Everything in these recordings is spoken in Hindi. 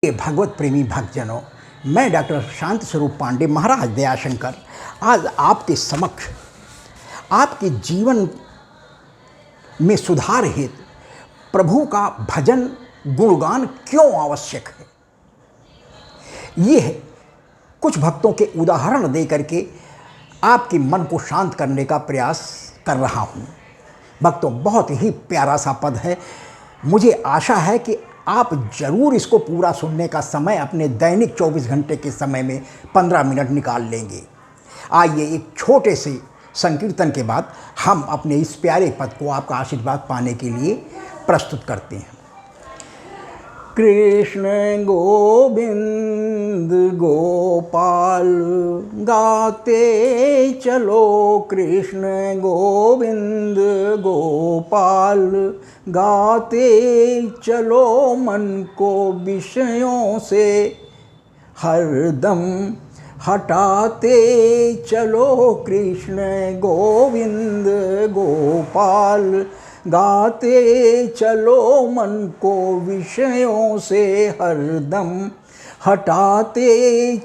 ये भगवत प्रेमी भक्तजनों, मैं डॉक्टर शांत स्वरूप पांडे महाराज दयाशंकर आज आपके समक्ष आपके जीवन में सुधार हेतु प्रभु का भजन गुणगान क्यों आवश्यक है, ये है कुछ भक्तों के उदाहरण दे करके आपके मन को शांत करने का प्रयास कर रहा हूँ। भक्तों, बहुत ही प्यारा सा पद है। मुझे आशा है कि आप ज़रूर इसको पूरा सुनने का समय अपने दैनिक 24 घंटे के समय में 15 मिनट निकाल लेंगे। आइए एक छोटे से संकीर्तन के बाद हम अपने इस प्यारे पद को आपका आशीर्वाद पाने के लिए प्रस्तुत करते हैं। कृष्ण गोविंद गोपाल गाते चलो, कृष्ण गोविंद गोपाल गाते चलो, मन को विषयों से हरदम हटाते चलो, कृष्ण गोविंद गोपाल गाते चलो, मन को विषयों से हरदम हटाते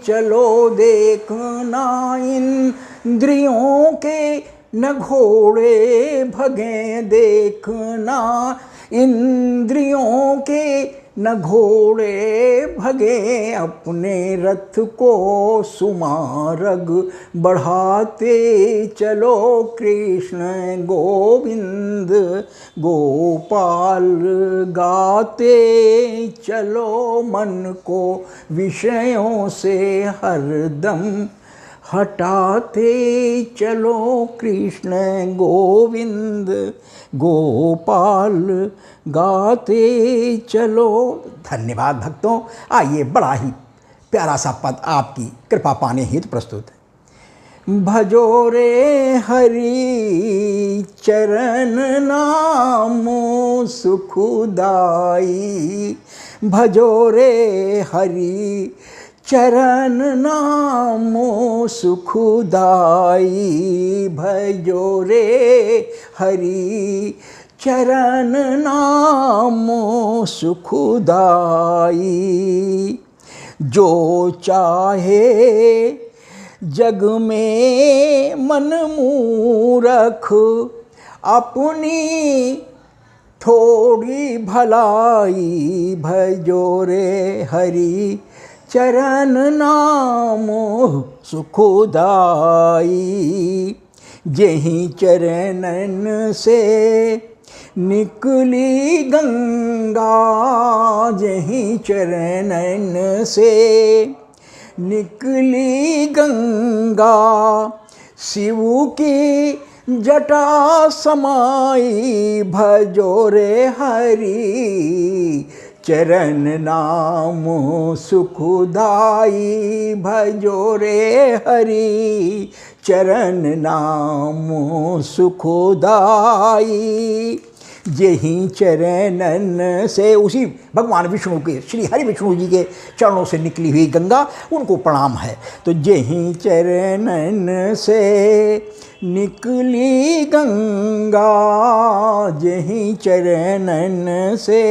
चलो। देखना इंद्रियों के न घोड़े भगे, देखना इंद्रियों के न घोड़े भगे, अपने रथ को सुमार्ग बढ़ाते चलो, कृष्ण गोविंद गोपाल गाते चलो, मन को विषयों से हरदम हटाते चलो, कृष्ण गोविंद गोपाल गाते चलो। धन्यवाद भक्तों। आइए बड़ा ही प्यारा सा पद आपकी कृपा पाने हेतु प्रस्तुत है। भजो रे हरि चरण नामो सुखदाई, भजो रे हरि चरण नामो सुखदाई, भजो रे हरि चरण नामो सुखदाई। जो चाहे जग में मन मूरख, अपनी थोड़ी भलाई, भजो रे हरि चरण नामो सुखदाई। जेहि चरणन से निकली गंगा, जेहि चरणन से निकली गंगा, शिव की जटा समाई, भजो रे हरि चरण नामो सुखदाई, भजो रे हरि चरण नामो सुखदाई। जेहि चरणन से, उसी भगवान विष्णु के, श्री हरि विष्णु जी के चरणों से निकली हुई गंगा, उनको प्रणाम है। तो जेहि चरणन से निकली गंगा, जेहि चरणन से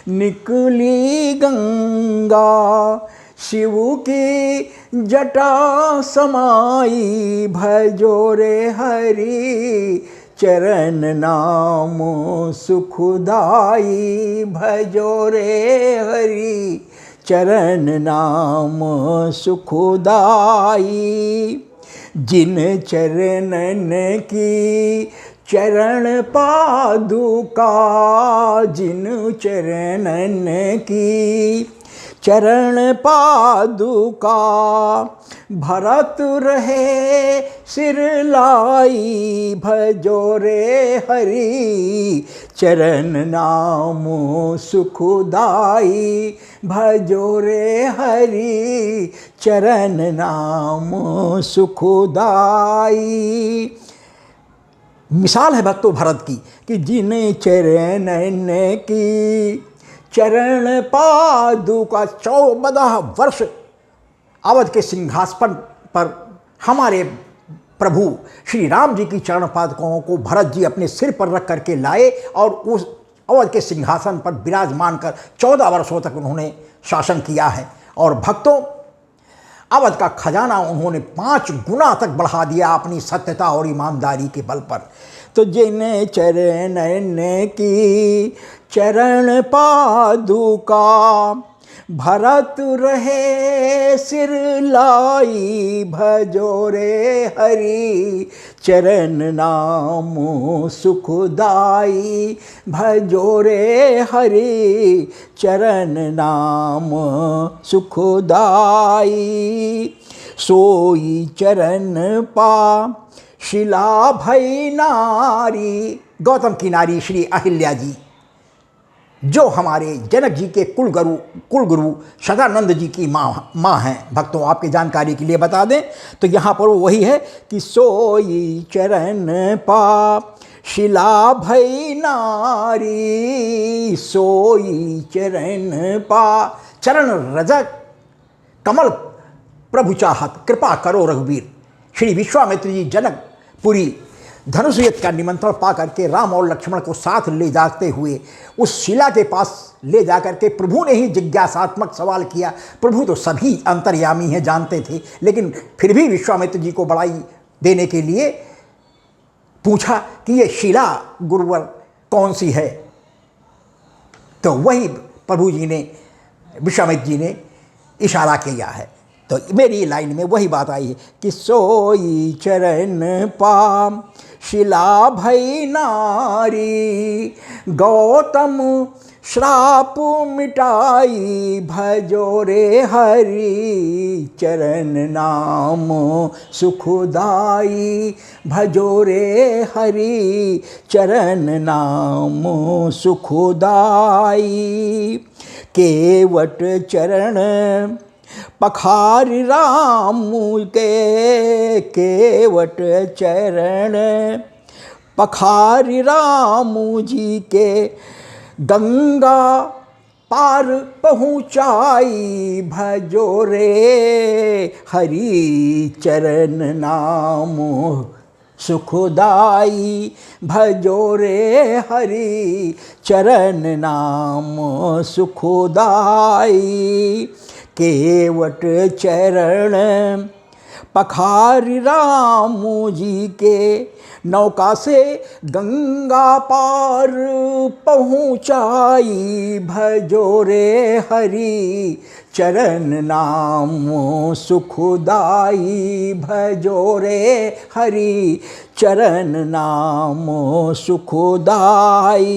निकली गंगा, शिव की जटा समाई, भजो रे हरि चरण नामो सुखदाई, भजो रे हरि चरण नामो सुखदाई। जिन चरणन की चरण पादुका, जिन चरणन की चरण पादुका, भरत रहे सिर लाई, भजो रे हरि चरण नामो सुखदाई, भजो रे हरि चरण नामो सुखदाई। मिसाल है भक्तों भरत की कि जिन चरणन की चरण पादुका, 14 वर्ष अवध के सिंहासन पर हमारे प्रभु श्री राम जी की चरण पादुकाओं को भरत जी अपने सिर पर रख करके लाए और उस अवध के सिंहासन पर विराजमान कर 14 वर्षों तक उन्होंने शासन किया है। और भक्तों, अवध का खजाना उन्होंने 5 गुना तक बढ़ा दिया अपनी सत्यता और ईमानदारी के बल पर। तो जिन चरण की चरण पादुका भरत रहे सिर लाई, भजो रे हरि चरण नाम सुखदाई, भजो रे हरि चरण नाम सुखदाई। सोई चरण पा शिला भई नारी, गौतम की नारी श्री अहिल्या जी, जो हमारे जनक जी के कुलगुरु सदानंद जी की माँ हैं। भक्तों, आपकी जानकारी के लिए बता दें तो यहाँ पर वही है कि सोई चरण पा शिला भई नारी, सोई चरण पा, चरण रजक कमल प्रभु चाहत, कृपा करो रघुवीर। श्री विश्वामित्र जी जनकपुरी धनुष युद्ध का निमंत्रण पा करके राम और लक्ष्मण को साथ ले जाते हुए उस शिला के पास ले जाकर के प्रभु ने ही जिज्ञासात्मक सवाल किया। प्रभु तो सभी अंतर्यामी हैं, जानते थे, लेकिन फिर भी विश्वामित्र जी को बड़ाई देने के लिए पूछा कि ये शिला गुरुवर कौन सी है। तो वही प्रभु जी ने, विश्वामित्र जी ने इशारा किया है। तो मेरी लाइन में वही बात आई है कि सोई चरण पा शिला भई नारी, गौतम श्राप मिटाई, भजो रे हरि चरण नाम सुखदाई, भजो रे हरि चरण नाम सुखदाई। केवट चरण पखारि राम के, केवट चरण पखारि राम जी के, गंगा पार पहुँचाई, भजो रे हरि चरण नाम सुखदाई, भजो रे हरि चरण नाम सुखदाई। केवट चरण पखारि राम जी के, नौका से गंगा पार पहुँचाई, भजो रे हरि चरण नाम सुखदाई, भजो रे हरि चरण नाम सुखदाई।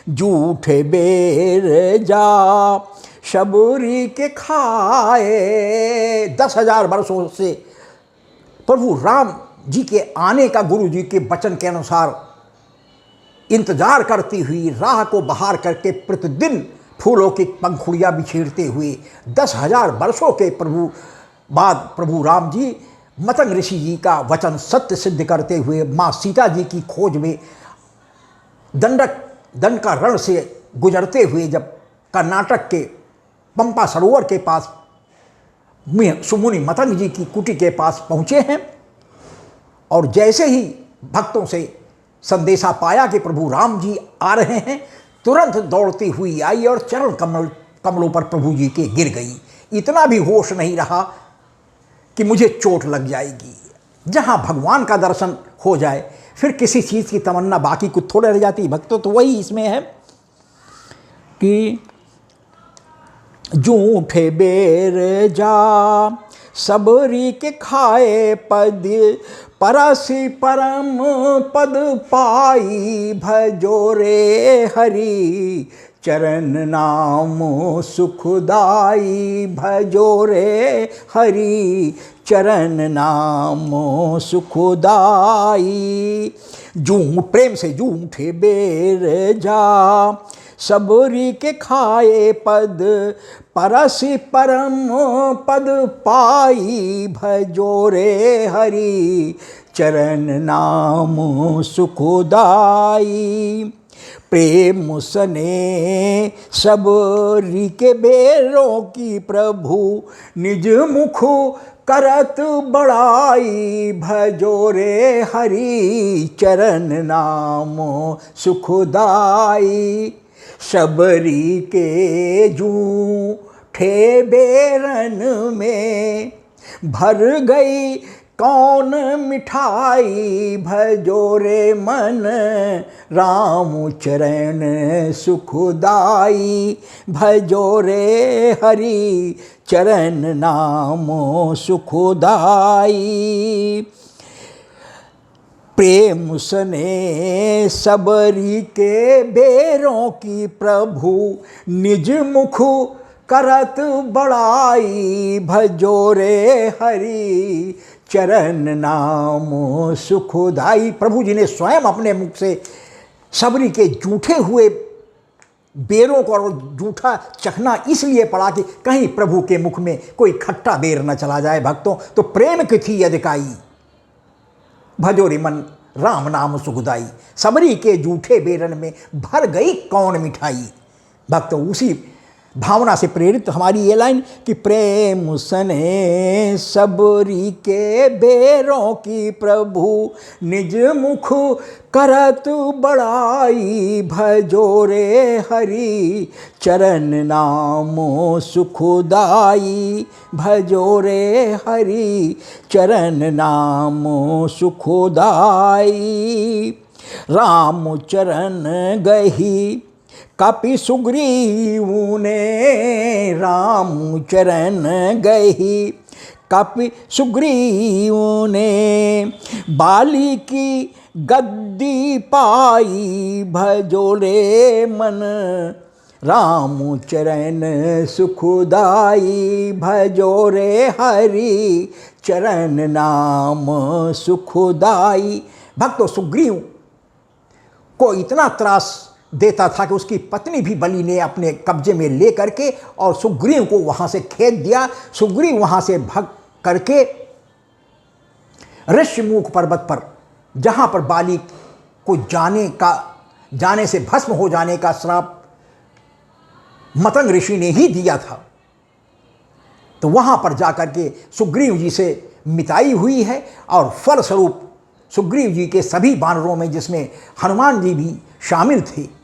जूठे बेर जा शबरी के खाए, 10,000 वर्षों से प्रभु राम जी के आने का गुरु जी के वचन के अनुसार इंतजार करती हुई राह को बहार करके प्रतिदिन फूलों की पंखुड़ियाँ बिखेरते हुए 10,000 वर्षों के बाद प्रभु राम जी मतंग ऋषि जी का वचन सत्य सिद्ध करते हुए माँ सीता जी की खोज में दंड का रण से गुजरते हुए जब कर्नाटक के पंपा सरोवर के पास सुमुनि मतंग जी की कुटी के पास पहुँचे हैं, और जैसे ही भक्तों से संदेशा पाया कि प्रभु राम जी आ रहे हैं, तुरंत दौड़ती हुई आई और चरण कमलों पर प्रभु जी के गिर गई। इतना भी होश नहीं रहा कि मुझे चोट लग जाएगी। जहाँ भगवान का दर्शन हो जाए फिर किसी चीज़ की तमन्ना बाकी कुछ थोड़े रह जाती। भक्तों, तो वही इसमें है कि जूठे बेर जा सबरी के खाए पद, परसि परम पद पाई, भजो रे हरि चरण नाम सुखदाई, भजो रे हरि चरण नाम सुखदाई। प्रेम से जूठे बेर जा सबरी के खाए पद, परसि परम पद पाई, भजो रे हरि चरण नाम सुखदाई। प्रेम सने सबरी के बेरों की प्रभु निज मुख करत बड़ाई, भजो रे हरि चरण नाम सुखदाई। सबरी के जूठे बेरन में भर गई कौन मिठाई, भजो रे मन राम चरण सुखदाई, भजो रे हरि चरण नाम सुखदाई। प्रेम सने सबरी के बेरों की प्रभु निज मुख करत बड़ाई, भजो रे हरि चरण नाम सुखदाई। प्रभु जी ने स्वयं अपने मुख से सबरी के जूठे हुए बेरों को और जूठा चखना इसलिए पड़ा कि कहीं प्रभु के मुख में कोई खट्टा बेर न चला जाए। भक्तों, तो प्रेम की थी अधिकाई, भजो रे मन राम नाम सुखदाई, सबरी के जूठे बेरन में भर गई कौन मिठाई। भक्तों, उसी भावना से प्रेरित हमारी ये लाइन कि प्रेम सने सबरी के बेरों की प्रभु निज मुख करत बड़ाई, भजो रे हरि चरण नाम सुखदाई, भजो रे हरि चरण नाम सुखदाई। राम चरण गही कपि सुग्रीव ने, राम चरण गही कपि सुग्रीव ने, बाली की गद्दी पाई, भजो रे मन राम चरण सुखदाई, भजो रे हरि चरण नाम सुखदाई। भक्तों, सुग्रीव को इतना त्रास देता था कि उसकी पत्नी भी बलि ने अपने कब्जे में ले करके और सुग्रीव को वहां से खेद दिया। सुग्रीव वहां से भाग करके ऋष्यमुख पर्वत पर, जहां पर बाली को जाने से भस्म हो जाने का श्राप मतंग ऋषि ने ही दिया था, तो वहां पर जाकर के सुग्रीव जी से मिताई हुई है। और फलस्वरूप सुग्रीव जी के सभी वानरों में, जिसमें हनुमान जी भी शामिल थे,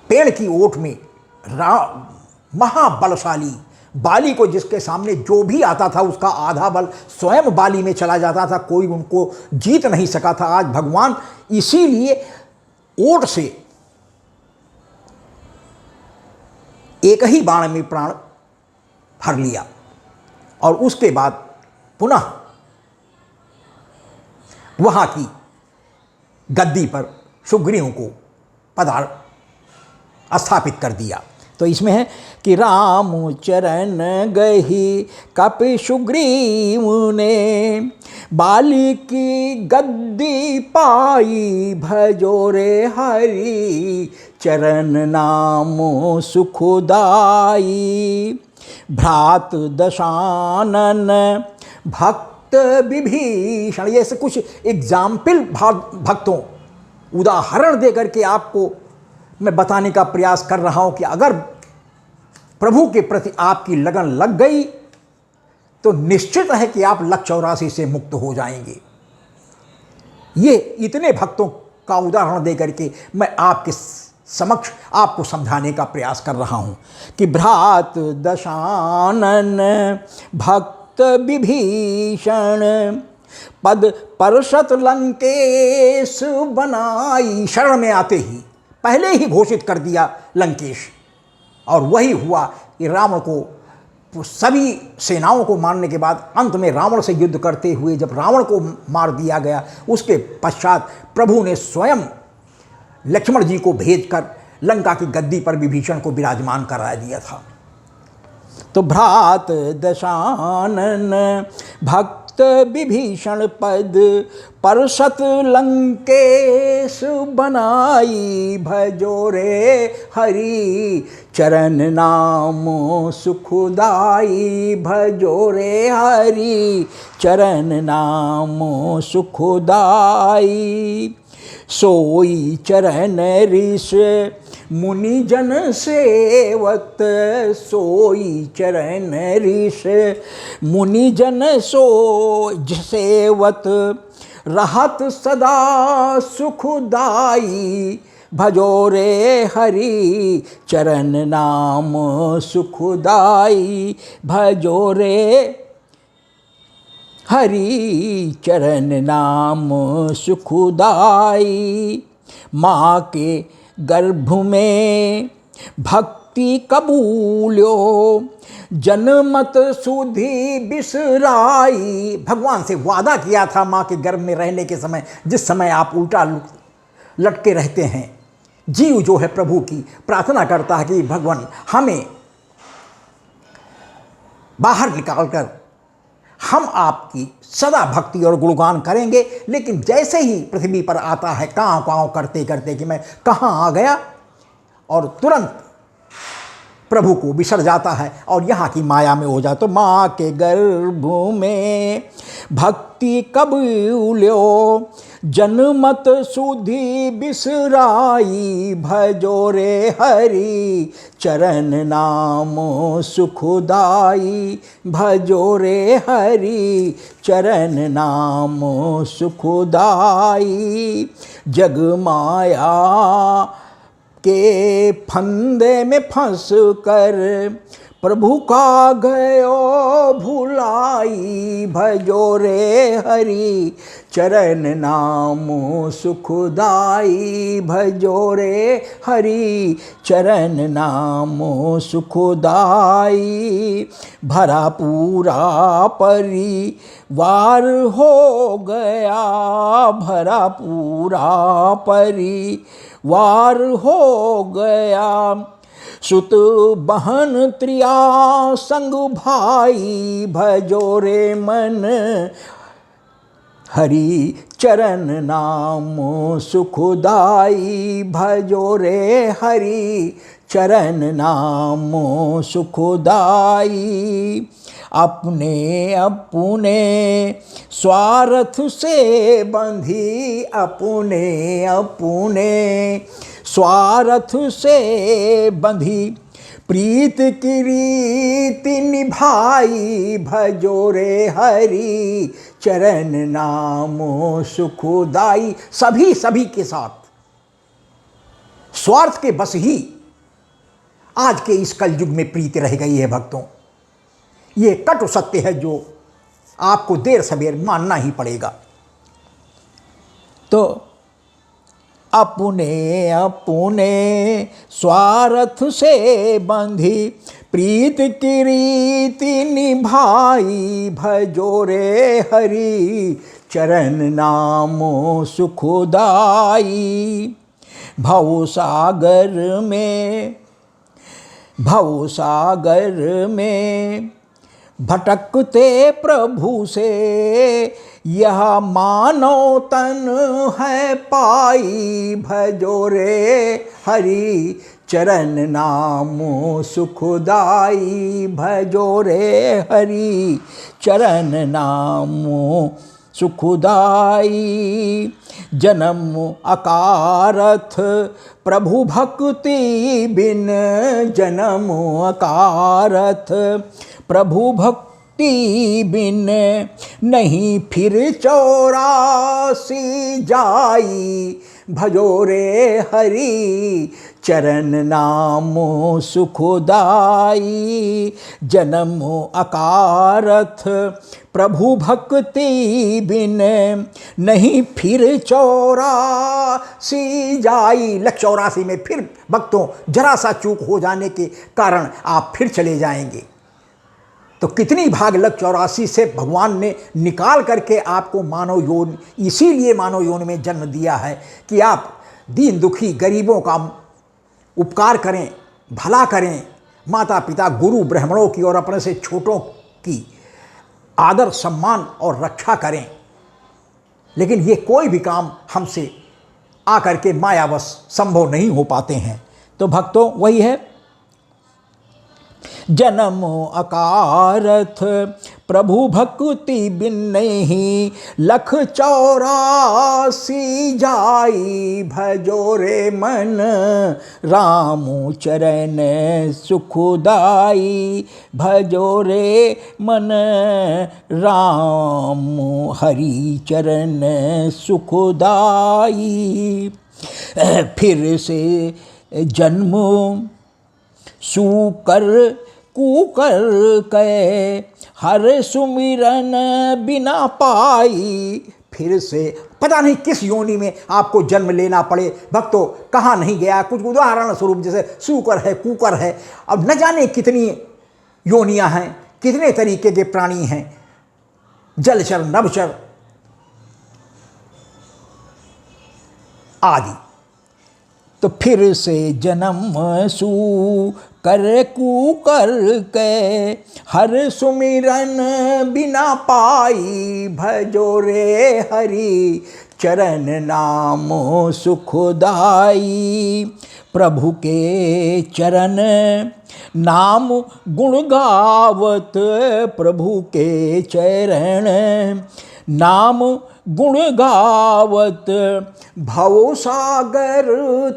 पेड़ की ओट में महाबलशाली बाली को, जिसके सामने जो भी आता था उसका आधा बल स्वयं बाली में चला जाता था, कोई उनको जीत नहीं सका था। आज भगवान इसीलिए ओट से एक ही बाण में प्राण हर लिया और उसके बाद पुनः वहां की गद्दी पर सुग्रीव को स्थापित कर दिया। तो इसमें है कि राम चरण गही कपि सुग्रीव ने, बाली की गद्दी पाई, भजो रे हरि चरण नाम सुखदाई। भ्रात दशानन भक्त विभीषण, ये से कुछ एग्जाम्पल भक्तों उदाहरण दे करके आपको मैं बताने का प्रयास कर रहा हूं कि अगर प्रभु के प्रति आपकी लगन लग गई तो निश्चित है कि आप लक 84 से मुक्त हो जाएंगे। ये इतने भक्तों का उदाहरण दे करके मैं आपके समक्ष आपको समझाने का प्रयास कर रहा हूं कि भ्रात दशानन भक्त विभीषण, पद परशत लंकेश बनाई। शरण में आते ही पहले ही घोषित कर दिया लंकेश, और वही हुआ कि रावण को सभी सेनाओं को मारने के बाद अंत में रावण से युद्ध करते हुए जब रावण को मार दिया गया, उसके पश्चात प्रभु ने स्वयं लक्ष्मण जी को भेजकर लंका की गद्दी पर विभीषण को विराजमान करा दिया था। तो भ्रात दशानन भक्त विभीषण, पद परशत लंकेश बनाई, भजो रे हरि चरण नाम सुखदाई, भजो रे हरि चरण नाम सुखदाई। सोई चरण ऋष मुनि जन सेवत, सोई चरण ऋष मुनि जन सेवत, रहत सदा सुखदाई, भजो रे हरि चरण नाम सुखदाई, भजो रे हरि चरण नाम सुखदाई। माँ के गर्भ में भक्ति कबूल्यो, जनमत सुधि बिसराई। भगवान से वादा किया था माँ के गर्भ में रहने के समय, जिस समय आप उल्टा लटके रहते हैं। जीव जो है प्रभु की प्रार्थना करता है कि भगवान हमें बाहर निकालकर हम आपकी सदा भक्ति और गुणगान करेंगे। लेकिन जैसे ही पृथ्वी पर आता है काँव काँव करते करते कि मैं कहाँ आ गया, और तुरंत प्रभु को बिसर जाता है और यहाँ की माया में हो जाता। तो माँ के गर्भ में भक्ति कबूल्यो, जनमत सुधि बिसराई, भजो रे हरि चरण नाम सुखदाई, भजो रे हरि चरण नाम सुखदाई। जग माया के फंदे में फंस कर प्रभु का गयो भुलाई, भजो रे हरि चरण नाम सुखदाई, भजो रे हरि चरण नाम सुखदाई। भरा पूरा परिवार हो गया, भरा पूरा परिवार हो गया, सुत बहन त्रिया संग भाई, भजो रे मन हरि चरण नाम सुखदाई, भजो रे हरि चरण नाम सुखदाई। अपने अपने स्वार्थ से बंधी, अपने अपने स्वार्थ से बंधी, प्रीत की रीति निभाई, भजो रे हरि चरण नाम सुखदाई। सभी के साथ स्वार्थ के बस ही आज के इस कलयुग में प्रीति रह गई है भक्तों। ये कटु सत्य है जो आपको देर सवेर मानना ही पड़ेगा। तो अपने अपने स्वार्थ से बंधी, प्रीत की रीति निभाई, भजो रे हरि चरण नाम सुखदाई। भवसागर में भटकते प्रभु से, यह मानव तन है पाई, भजो रे हरि चरण नाम सुखदाई, भजो रे हरि चरण नाम सुखदाई। जन्म अकारथ प्रभु भक्ति बिन, जन्म अकारथ प्रभु भक्ति बिन, नहीं फिर 84 जाई, भजो रे हरि चरण नाम सुखदाई। जन्म अकारथ प्रभु भक्ति बिन, नहीं फिर 84 जाई। लख 84 में फिर भक्तों जरा सा चूक हो जाने के कारण आप फिर चले जाएंगे। तो कितनी भाग लग 84 से भगवान ने निकाल करके आपको मानव योनि, इसीलिए मानव योनि में जन्म दिया है कि आप दीन दुखी गरीबों का उपकार करें, भला करें, माता पिता गुरु ब्राह्मणों की और अपने से छोटों की आदर सम्मान और रक्षा करें। लेकिन ये कोई भी काम हमसे आकर के मायावश संभव नहीं हो पाते हैं। तो भक्तों वही है, जन्म अकारथ प्रभु भक्ति बिन, नहीं लख 84 जाई, भजो रे मन राम चरण सुखदाई, भजो रे मन राम हरि चरण सुखदाई। फिर से जन्म सूकर कुकर के हर सुमिरन बिना पाई। फिर से पता नहीं किस योनि में आपको जन्म लेना पड़े भक्तों, कहाँ नहीं गया। कुछ उदाहरण स्वरूप जैसे सूकर है, कुकर है, अब न जाने कितनी योनियां हैं, कितने तरीके के प्राणी हैं, जलचर, नभचर आदि। तो फिर से जन्म सू कर कुकर के हर सुमिरन बिना पाई। भजो रे हरि चरण नाम सुखदाई। प्रभु के चरण नाम गुण गावत, प्रभु के चरण नाम गुण गावत भव सागर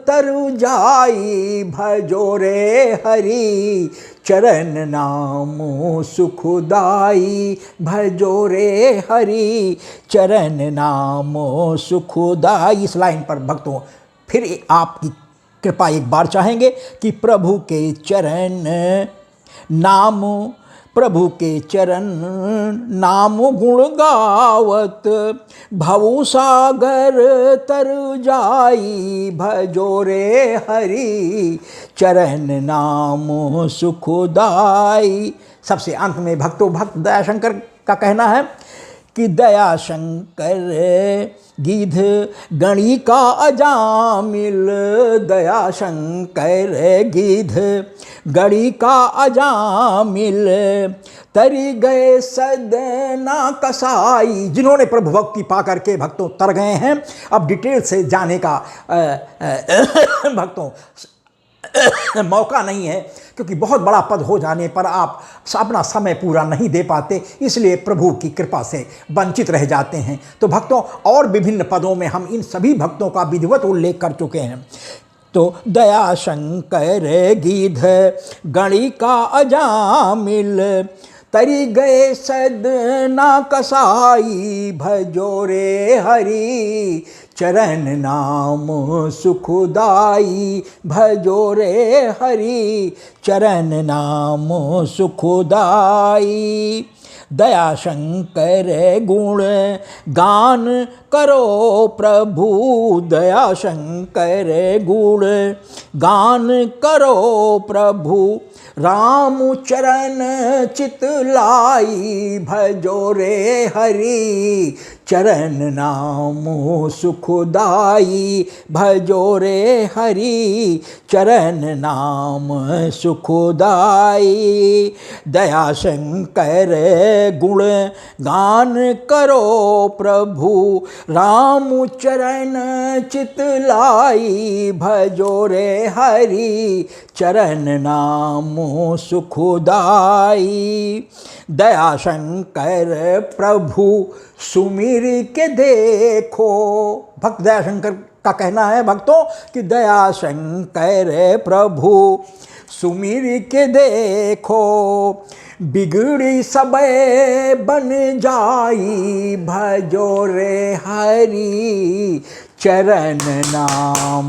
तरु जाई। भजो रे हरि चरण नाम सुखदाई। भजो रे हरि चरण नाम सुखदाई। इस लाइन पर भक्तों फिर आपकी कृपा एक बार चाहेंगे कि प्रभु के चरण नाम, प्रभु के चरण नाम गुण गावत भव सागर तर जाई। भजो रे हरि चरण नाम सुखदाई। सबसे अंत में भक्तों भक्त दयाशंकर का कहना है कि दयाशंकर गिध गणी का अजामिल। दयाशंकर गिध गणी का अजामिल तरी गए सदना कसाई। जिन्होंने प्रभु भक्ति पा करके भक्तों तर गए हैं, अब डिटेल से जाने का भक्तों मौका नहीं है, क्योंकि बहुत बड़ा पद हो जाने पर आप अपना समय पूरा नहीं दे पाते, इसलिए प्रभु की कृपा से वंचित रह जाते हैं। तो भक्तों और विभिन्न पदों में हम इन सभी भक्तों का विधिवत उल्लेख कर चुके हैं। तो दयाशंकर गिध गणी का अजामिल तरी गए सदना कसाई। भजो रे हरि चरण नाम सुखदाई। भजो रे हरि चरण नाम सुखदाई। दयाशंकर गुण गान करो प्रभु। दयाशंकर गुण गान करो प्रभु। राम चरण चित लाई। भजो रे हरि चरण नाम सुखदाई। भजो रे हरि चरण नाम सुखदाई। दयाशंकर गुण गान करो प्रभु। राम चरण चित लाई। भजो रे हरि चरण नाम सुखदाई। दयाशंकर प्रभु सुमिर के देखो। भक्त दयाशंकर का कहना है भक्तों कि दयाशंकर प्रभु सुमिर के देखो। बिगड़ी सबे बन जाई। भजो रे हरि चरण नाम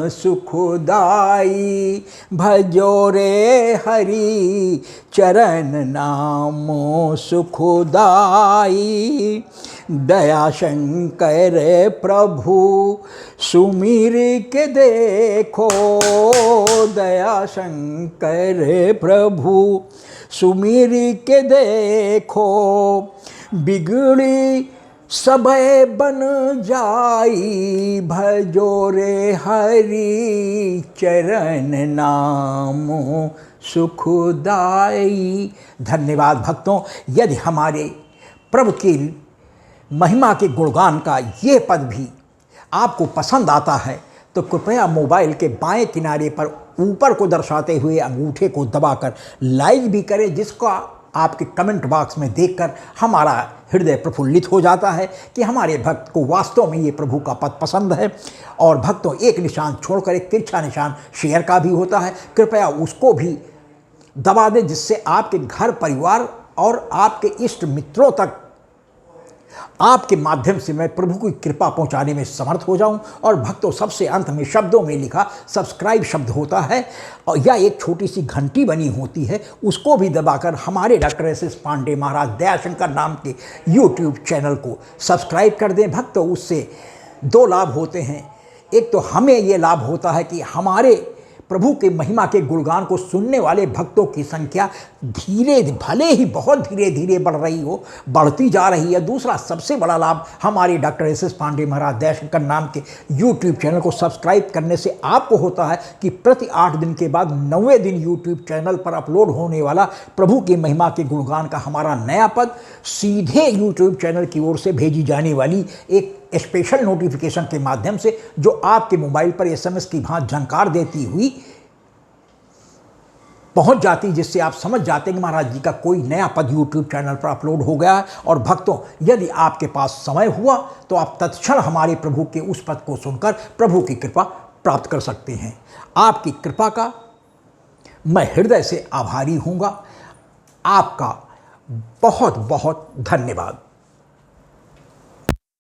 सुखदाई। भजो रे हरि चरण नाम सुखदाई। दयाशंकर प्रभु सुमिर के देखो। दयाशंकर प्रभु सुमिर के देखो। बिगड़ी सबे बन जाई। भजो रे हरि चरण नाम सुखदाई। धन्यवाद भक्तों। यदि हमारे प्रभु की महिमा के गुणगान का ये पद भी आपको पसंद आता है तो कृपया मोबाइल के बाएं किनारे पर ऊपर को दर्शाते हुए अंगूठे को दबाकर लाइक भी करें, जिसका आपके कमेंट बॉक्स में देखकर हमारा हृदय प्रफुल्लित हो जाता है कि हमारे भक्त को वास्तव में ये प्रभु का पद पसंद है। और भक्तों एक निशान छोड़कर एक तिरछा निशान शेयर का भी होता है, कृपया उसको भी दबा दें, जिससे आपके घर परिवार और आपके इष्ट मित्रों तक आपके माध्यम से मैं प्रभु की कृपा पहुंचाने में समर्थ हो जाऊं। और भक्तों, सबसे अंत में शब्दों में लिखा सब्सक्राइब शब्द होता है और या एक छोटी सी घंटी बनी होती है, उसको भी दबाकर हमारे डॉक्टर एस.एस. पांडे महाराज दयाशंकर नाम के यूट्यूब चैनल को सब्सक्राइब कर दें। भक्तों, उससे दो लाभ होते हैं। एक तो हमें ये लाभ होता है कि हमारे प्रभु के महिमा के गुणगान को सुनने वाले भक्तों की संख्या धीरे, भले ही बहुत धीरे धीरे बढ़ रही हो, बढ़ती जा रही है। दूसरा सबसे बड़ा लाभ हमारे डॉक्टर एस.एस. पांडे महाराज दयाशंकर नाम के यूट्यूब चैनल को सब्सक्राइब करने से आपको होता है कि प्रति 8 दिन के बाद 9वें दिन यूट्यूब चैनल पर अपलोड होने वाला प्रभु की महिमा के गुणगान का हमारा नया पद सीधे यूट्यूब चैनल की ओर से भेजी जाने वाली एक स्पेशल नोटिफिकेशन के माध्यम से, जो आपके मोबाइल पर एसएमएस की भांति झंकार देती हुई पहुंच जाती, जिससे आप समझ जाते हैं कि महाराज जी का कोई नया पद यूट्यूब चैनल पर अपलोड हो गया है। और भक्तों, यदि आपके पास समय हुआ तो आप तत्क्षण हमारे प्रभु के उस पद को सुनकर प्रभु की कृपा प्राप्त कर सकते हैं। आपकी कृपा का मैं हृदय से आभारी हूँगा। आपका बहुत बहुत धन्यवाद।